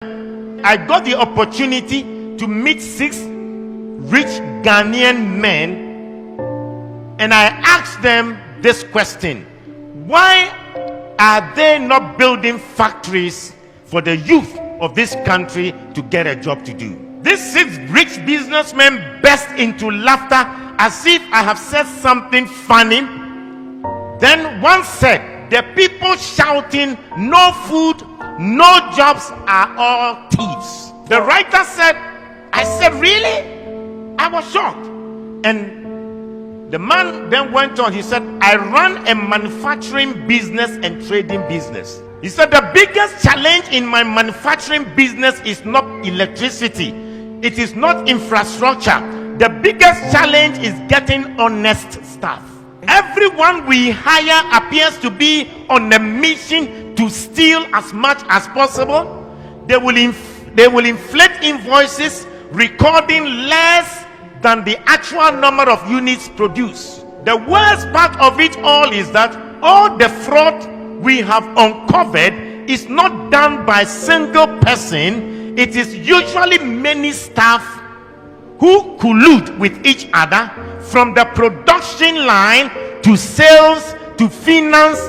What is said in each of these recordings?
I got the opportunity to meet 6 rich Ghanaian men, and I asked them this question: why are they not building factories for the youth of this country to get a job to do? These 6 rich businessmen burst into laughter as if I have said something funny. Then one said, "The people shouting no food, no jobs are all thieves." The writer said, I said, "Really?" I was shocked. And the man then went on. He said, "I run a manufacturing business and trading business." He said, "The biggest challenge in my manufacturing business is not electricity. It is not infrastructure. The biggest challenge is getting honest staff. Everyone we hire appears to be on a mission to steal as much as possible. They will inflate invoices, recording less than the actual number of units produced. The worst part of it all is that all the fraud we have uncovered is not done by a single person. It is usually many staff who collude with each other, from the production line to sales to finance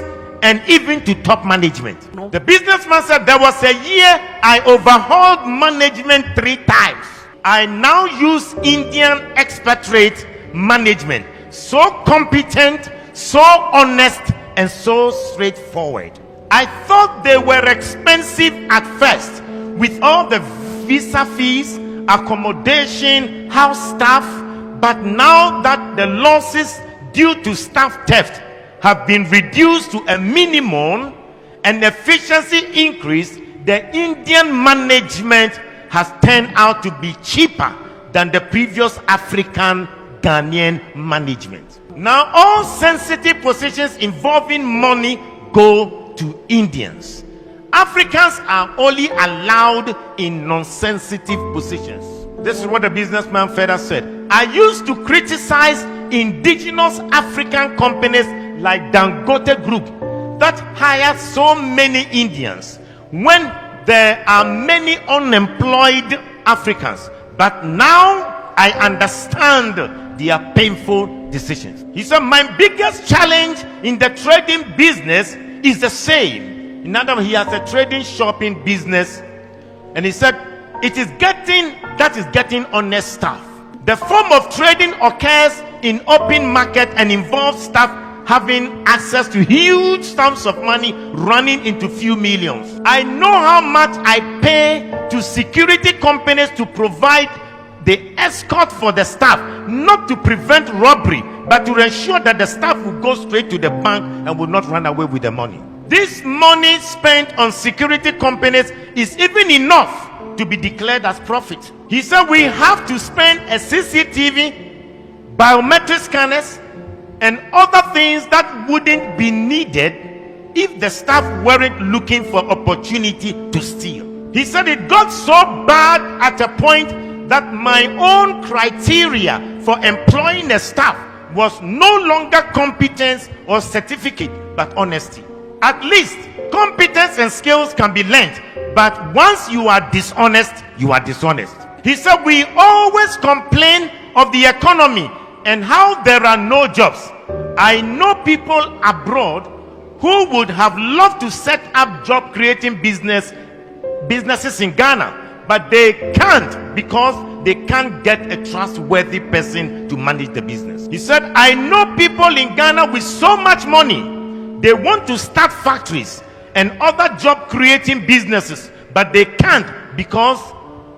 and even to top management." The businessman said, "There was a year I overhauled management 3 times. I now use Indian expatriate management. So competent, so honest, and so straightforward. I thought they were expensive at first, with all the visa fees, accommodation, house staff, but now that the losses due to staff theft have been reduced to a minimum and efficiency increased, the Indian management has turned out to be cheaper than the previous African Ghanaian management. Now all sensitive positions involving money go to Indians. Africans are only allowed in non-sensitive positions." This is what the businessman further said. "I used to criticize indigenous African companies like Dangote Group that hire so many Indians when there are many unemployed Africans. But now I understand their painful decisions." He said, "My biggest challenge in the trading business is the same." In other words, he has a trading shopping business, and he said it is getting honest staff. The form of trading occurs in open market and involves staff having access to huge sums of money running into few millions. I know how much I pay to security companies to provide the escort for the staff, not to prevent robbery, but to ensure that the staff will go straight to the bank and will not run away with the money. This money spent on security companies is even enough to be declared as profit." He said, "We have to spend a CCTV, biometric scanners, and other things that wouldn't be needed if the staff weren't looking for opportunity to steal." He said, "It got so bad at a point that my own criteria for employing a staff was no longer competence or certificate, but honesty. At least competence and skills can be learned, but once you are dishonest, you are dishonest." He said, "We always complain of the economy and how there are no jobs. I know people abroad who would have loved to set up job creating businesses in Ghana, but they can't because they can't get a trustworthy person to manage the business." He said, "I know people in Ghana with so much money. They want to start factories and other job creating businesses, but they can't because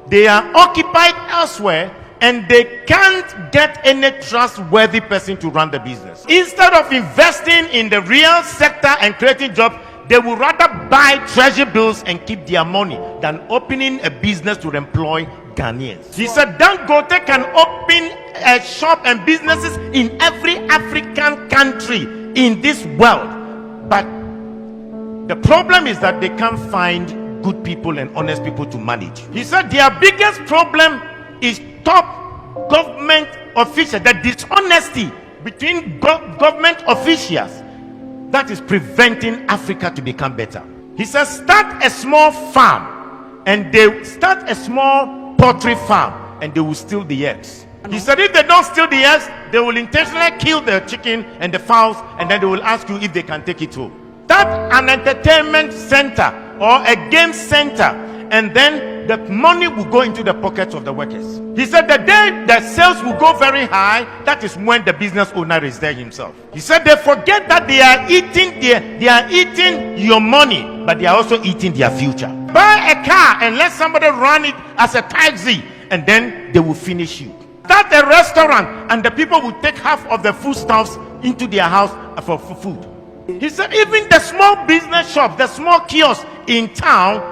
they are occupied elsewhere and they can't get any trustworthy person to run the business. Instead of investing in the real sector and creating jobs, they would rather buy treasury bills and keep their money than opening a business to employ Ghanaians." He said, "Dangote can open a shop and businesses in every African country in this world, but the problem is that they can't find good people and honest people to manage." He said their biggest problem is top government officials, the dishonesty between government officials that is preventing Africa to become better. He says, "Start a small farm and they start a small poultry farm, and they will steal the eggs. He said if they don't steal the eggs, they will intentionally kill the chicken and the fowls, and then they will ask you if they can take it home. That's an entertainment center or a game center, and then the money will go into the pockets of the workers. He said the day the sales will go very high, that is when the business owner is there himself. He said they forget that they are eating your money, but they are also eating their future. Buy a car and let somebody run it as a taxi, and then they will finish you. Start a restaurant, and the people will take half of the foodstuffs into their house for food. He said even the small business shops, the small kiosks in town,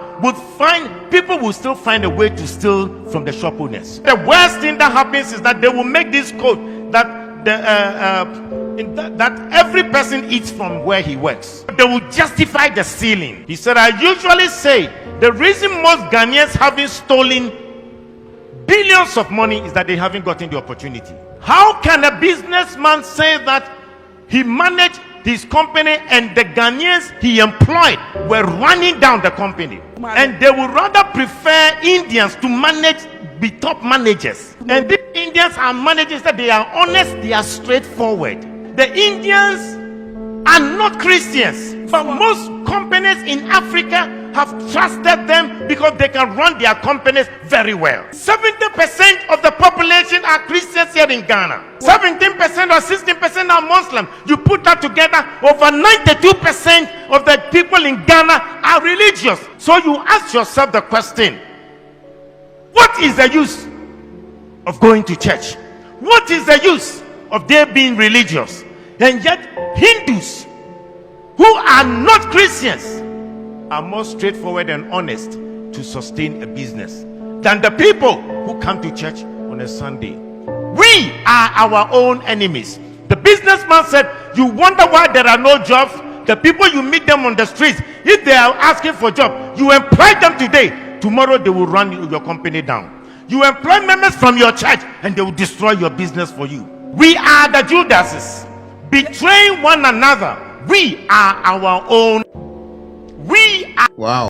people will still find a way to steal from the shop owners. The worst thing that happens is that they will make this code that that every person eats from where he works. They will justify the stealing. He said, I usually say the reason most Ghanaians haven't stolen billions of money is that they haven't gotten the opportunity. How can a businessman say that he managed his company and the Ghanaians he employed were running down the company, and they would rather prefer Indians to be top managers? And these Indians are managers that they are honest, they are straightforward. The Indians are not Christians, but most companies in Africa have trusted them because they can run their companies very well. 70% of the population are Christians here in Ghana. 17% or 16% are Muslim. You put that together, over 92% of the people in Ghana are religious. So you ask yourself the question, what is the use of going to church? What is the use of their being religious? And yet Hindus who are not Christians are more straightforward and honest to sustain a business than the people who come to church on a Sunday. We are our own enemies. The businessman said, you wonder why there are no jobs? The people you meet them on the streets, if they are asking for job, you employ them today, tomorrow they will run your company down. You employ members from your church and they will destroy your business for you. We are the Judases, betraying one another. We are our own. We are. Wow.